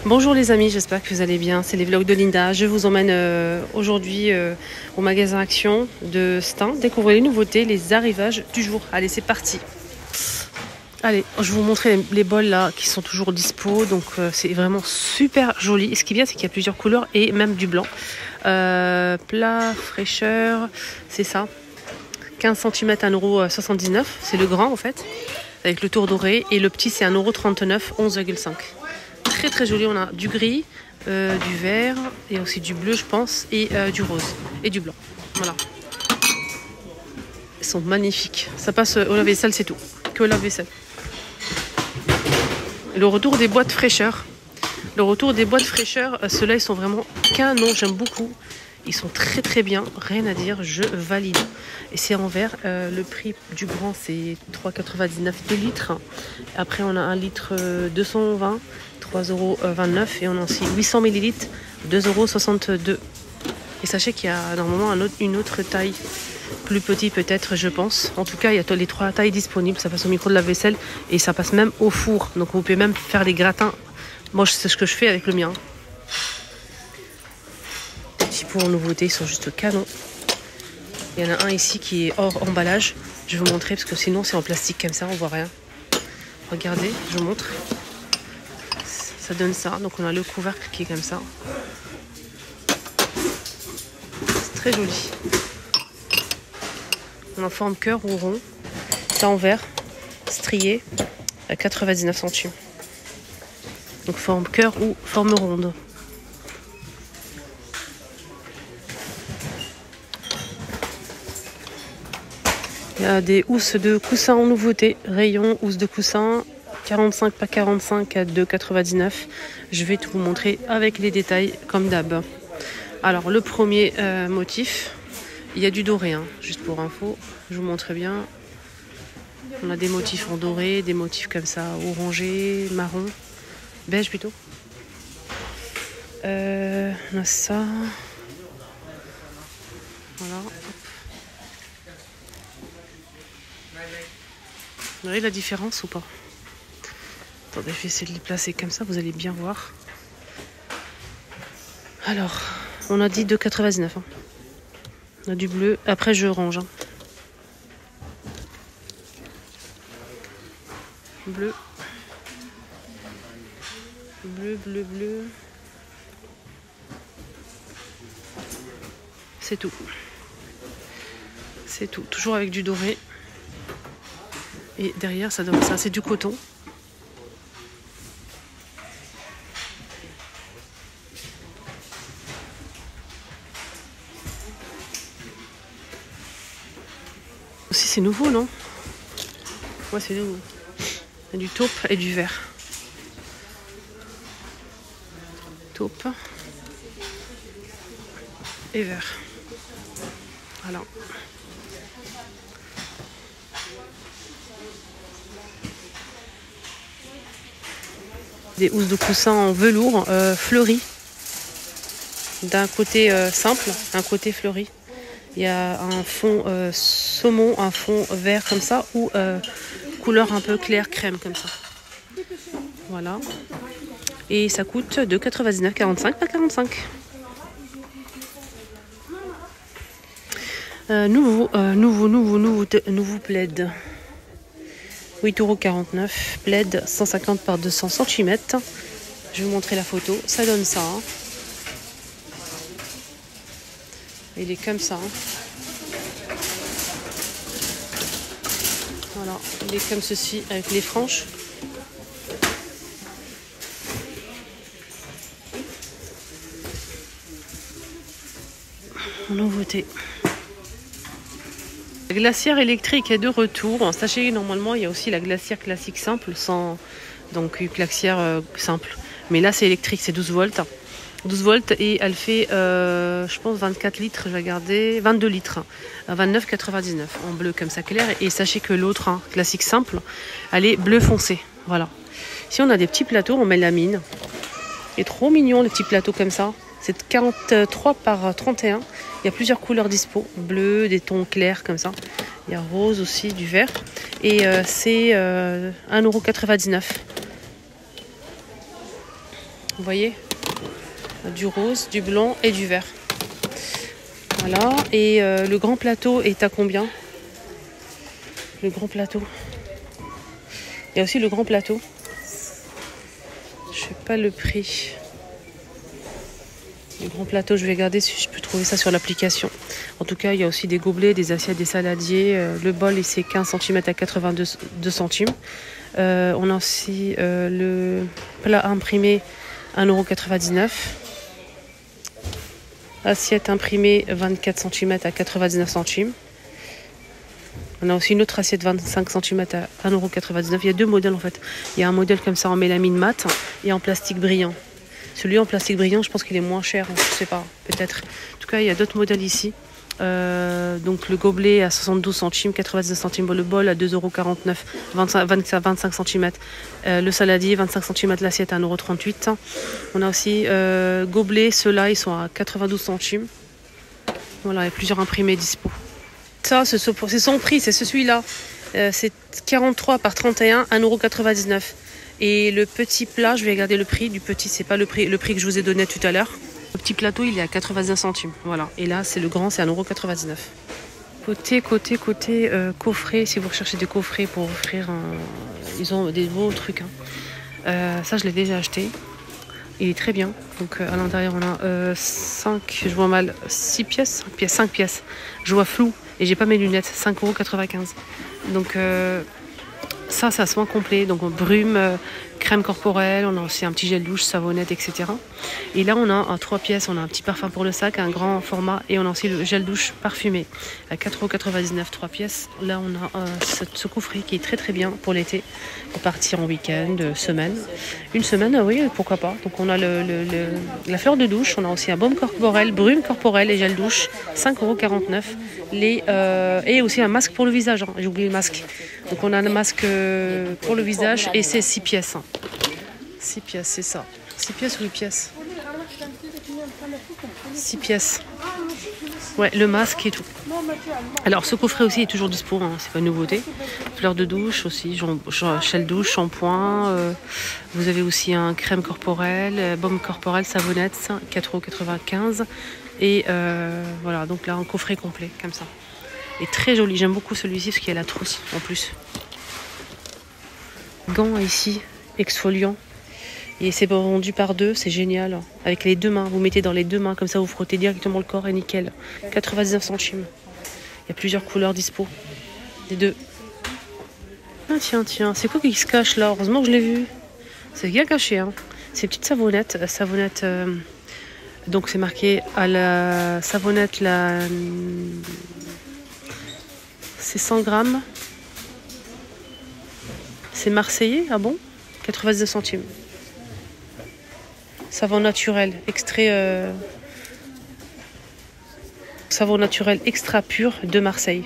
Bonjour les amis, j'espère que vous allez bien. C'est les vlogs de Linda. Je vous emmène aujourd'hui au magasin Action de Stein. Découvrez les nouveautés, les arrivages du jour. Allez, c'est parti. Allez, je vais vous montrer les bols là qui sont toujours dispo. Donc c'est vraiment super joli. Et ce qui est bien, c'est qu'il y a plusieurs couleurs et même du blanc. Plat, fraîcheur, c'est ça. 15 cm à 1,79 €. C'est le grand en fait, avec le tour doré. Et le petit, c'est 1,39 €, 11,5 €. Très très joli, on a du gris, du vert et aussi du bleu je pense et du rose et du blanc. Voilà. Ils sont magnifiques. Ça passe au lave-vaisselle, c'est tout. Que au lave-vaisselle. Le retour des boîtes fraîcheur. Le retour des boîtes fraîcheur, ceux-là ils sont vraiment canons, j'aime beaucoup. Ils sont très très bien, rien à dire, je valide. Et c'est en verre, le prix du grand c'est 3,99 € 2 litres. Après on a 1 litre 220, 3,29 € et on a aussi 800 ml, 2,62 €. Et sachez qu'il y a normalement une autre taille, plus petit peut-être je pense. En tout cas il y a les 3 tailles disponibles, ça passe au micro de lave-vaisselle et ça passe même au four. Donc vous pouvez même faire des gratins. Moi c'est ce que je fais avec le mien. En nouveauté, ils sont juste canons. Il y en a un ici qui est hors emballage. Je vais vous montrer parce que sinon c'est en plastique comme ça, on voit rien. Regardez, je vous montre. Ça donne ça. Donc on a le couvercle qui est comme ça. C'est très joli. On a en forme cœur ou rond. Ça en verre, strié, à 99 centimes. Donc forme cœur ou forme ronde. Il y a des housses de coussin en nouveauté, rayon housse de coussin, 45 par 45 à 2,99 €. Je vais tout vous montrer avec les détails comme d'hab. Alors le premier motif, il y a du doré, hein, juste pour info, je vous montre bien. On a des motifs en doré, des motifs comme ça, orangé, marron, beige plutôt. On a ça. Voilà. Vous voyez la différence ou pas? Attendez, je vais essayer de les placer comme ça, vous allez bien voir. Alors, on a dit 2,99 €. Hein. On a du bleu. Après, je range. Hein. Bleu. Bleu, bleu, bleu. C'est tout. C'est tout. Toujours avec du doré. Et derrière, ça donne ça. C'est du coton. Aussi, c'est nouveau, non? Ouais, c'est nouveau. Il y a du taupe et du vert. Taupe et vert. Voilà. Des housses de coussin en velours fleuri. D'un côté simple, un côté fleuri. Il y a un fond saumon, un fond vert comme ça, ou couleur un peu claire crème comme ça. Voilà. Et ça coûte 2,99 €, 45 par 45. Nouveau plaid. 8,49 €. Plaid 150 par 200 cm. Je vais vous montrer la photo. Ça donne ça. Hein. Il est comme ça. Hein. Voilà. Il est comme ceci avec les franges. Nouveauté. La glacière électrique est de retour. Sachez normalement il y a aussi la glacière classique simple, sans donc une glacière simple. Mais là c'est électrique, c'est 12 volts. 12 volts et elle fait je pense 24 litres, je vais regarder, 22 litres à 29,99 € en bleu comme ça clair. Et sachez que l'autre hein, classique simple, elle est bleu foncé. Voilà. Si on a des petits plateaux en mélamine, et trop mignon les petits plateaux comme ça. C'est 43 par 31. Il y a plusieurs couleurs dispo. Bleu, des tons clairs comme ça. Il y a rose aussi, du vert. Et c'est 1,99 €. Vous voyez, du rose, du blanc et du vert. Voilà, et le grand plateau est à combien? Le grand plateau. Il y a aussi le grand plateau. Je sais pas le prix. Le grand plateau, je vais regarder si je peux trouver ça sur l'application. En tout cas, il y a aussi des gobelets, des assiettes, des saladiers. Le bol, c'est 15 cm à 82 centimes. On a aussi le plat imprimé 1,99 €. Assiette imprimée 24 cm à 99 centimes. On a aussi une autre assiette 25 cm à 1,99 €. Il y a deux modèles en fait. Il y a un modèle comme ça en mélamine mat et en plastique brillant. Celui en plastique brillant, je pense qu'il est moins cher. Je sais pas, peut-être. En tout cas, il y a d'autres modèles ici. Donc le gobelet à 72 centimes, 99 centimes. Le bol à 2,49 €, 25 cm. Le saladier, 25 cm l'assiette à 1,38 €. On a aussi gobelet, ceux-là, ils sont à 92 centimes. Voilà, il y a plusieurs imprimés dispo. Ça, c'est son prix, c'est celui-là. C'est 43 par 31, 1,99 €. Et le petit plat, je vais regarder le prix du petit, c'est pas le prix que je vous ai donné tout à l'heure. Le petit plateau, il est à 89 centimes. Voilà. Et là, c'est le grand, c'est à 1,99 €. Côté coffret, si vous recherchez des coffrets pour offrir, ils ont des beaux trucs. Hein. Ça, je l'ai déjà acheté. Il est très bien. Donc à l'intérieur, on a 5 pièces. Je vois flou et j'ai pas mes lunettes. 5,95 €. Donc ça se vend complet. Donc brume, crème corporelle, on a aussi un petit gel douche, savonnette, etc. Et là, on a 3 pièces. On a un petit parfum pour le sac, un grand format et on a aussi le gel douche parfumé à 4,99 €, 3 pièces. Là, on a ce coffret qui est très très bien pour l'été, pour partir en week-end, semaine. Une semaine, oui, pourquoi pas. Donc on a la fleur de douche, on a aussi un baume corporel, brume corporelle et gel douche, 5,49 €. Et aussi un masque pour le visage, hein. J'ai oublié le masque. Donc on a un masque pour le visage et c'est 6 pièces. 6 pièces, c'est ça. 6 pièces ou 8 pièces? 6 pièces. Ouais, le masque et tout. Alors ce coffret aussi est toujours dispo, hein, c'est pas une nouveauté. Fleur de douche aussi, gel douche, shampoing. Vous avez aussi un crème corporelle, baume corporel, savonnette, 4,95 €. Et voilà, donc là un coffret complet comme ça. Et très joli, j'aime beaucoup celui-ci parce qu'il y a la trousse en plus. Gants ici, exfoliant. Et c'est vendu par deux, c'est génial. Avec les deux mains, vous mettez dans les deux mains, comme ça vous frottez directement le corps et nickel. 99 centimes. Il y a plusieurs couleurs dispo. Les deux. Ah, tiens, c'est quoi qui se cache là? Heureusement que je l'ai vu. C'est bien caché, hein. C'est une petite savonnette. Donc c'est marqué à la savonnette, c'est 100 grammes. C'est marseillais, ah bon? 99 centimes. Savon naturel, savon naturel extra pur de Marseille.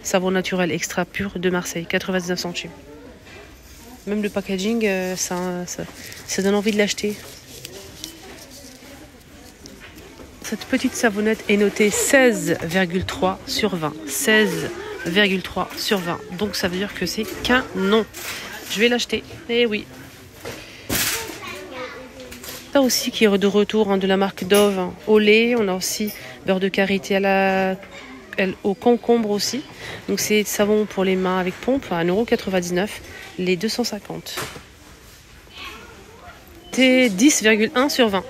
Savon naturel extra pur de Marseille, 99 centimes. Même le packaging, ça donne envie de l'acheter. Cette petite savonnette est notée 16,3 sur 20. 16,3 sur 20. Donc ça veut dire que c'est qu'un non. Je vais l'acheter. Eh oui. Ça aussi qui est de retour, hein, de la marque Dove, hein, au lait. On a aussi beurre de karité au concombre aussi. Donc c'est savon pour les mains avec pompe à 1,99 €, les 250. C'est 10,1 sur 20.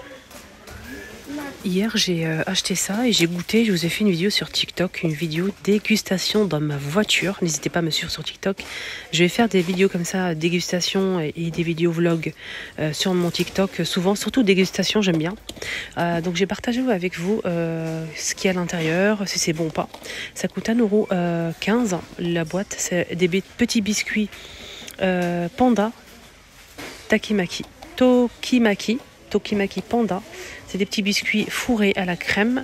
Hier, j'ai acheté ça et j'ai goûté. Je vous ai fait une vidéo sur TikTok, une vidéo dégustation dans ma voiture. N'hésitez pas à me suivre sur TikTok. Je vais faire des vidéos comme ça, dégustation et des vidéos vlog sur mon TikTok. Souvent, surtout dégustation, j'aime bien. Donc, j'ai partagé avec vous ce qu'il y a à l'intérieur, si c'est bon ou pas. Ça coûte 1,15 € la boîte. C'est des petits biscuits Panda Tokimaki Panda. C'est des petits biscuits fourrés à la crème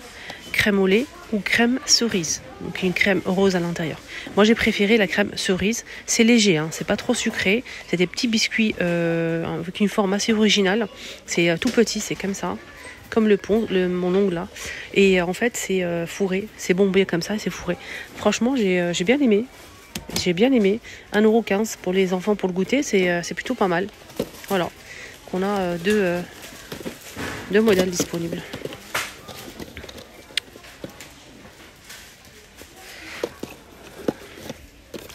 au lait ou crème cerise. Donc une crème rose à l'intérieur. Moi j'ai préféré la crème cerise. C'est léger, hein, c'est pas trop sucré. C'est des petits biscuits avec une forme assez originale. C'est tout petit, c'est comme ça. Comme mon ongle là. Et en fait c'est fourré. C'est bombé comme ça et c'est fourré. Franchement j'ai bien aimé. 1,15 € pour les enfants pour le goûter. C'est plutôt pas mal. Voilà. On a 2 modèles disponibles.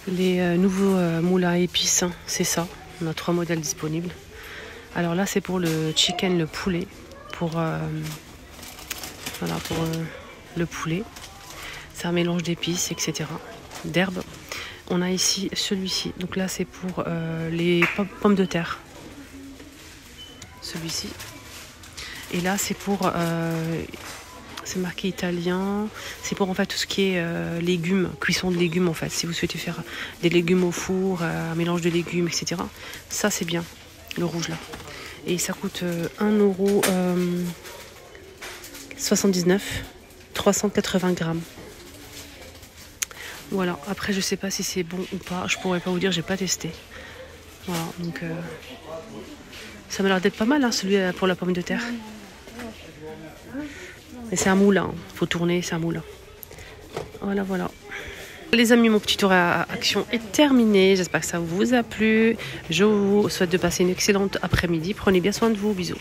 Les nouveaux moules à épices, hein, c'est ça. On a 3 modèles disponibles. Alors là, c'est pour le chicken, le poulet. Pour le poulet. C'est un mélange d'épices, etc. D'herbes. On a ici celui-ci. Donc là, c'est pour les pommes de terre. Celui-ci. Et là, c'est pour... c'est marqué italien. C'est pour en fait tout ce qui est légumes, cuisson de légumes en fait. Si vous souhaitez faire des légumes au four, un mélange de légumes, etc. Ça, c'est bien. Le rouge là. Et ça coûte 1,79 €, 380 grammes. Voilà, après je sais pas si c'est bon ou pas, je pourrais pas vous dire, j'ai pas testé. Voilà, donc ça m'a l'air d'être pas mal, hein, celui pour la pomme de terre. Et c'est un moulin, faut tourner, c'est un moulin. Voilà, voilà. Les amis, mon petit tour à action est terminé. J'espère que ça vous a plu. Je vous souhaite de passer une excellente après-midi. Prenez bien soin de vous. Bisous.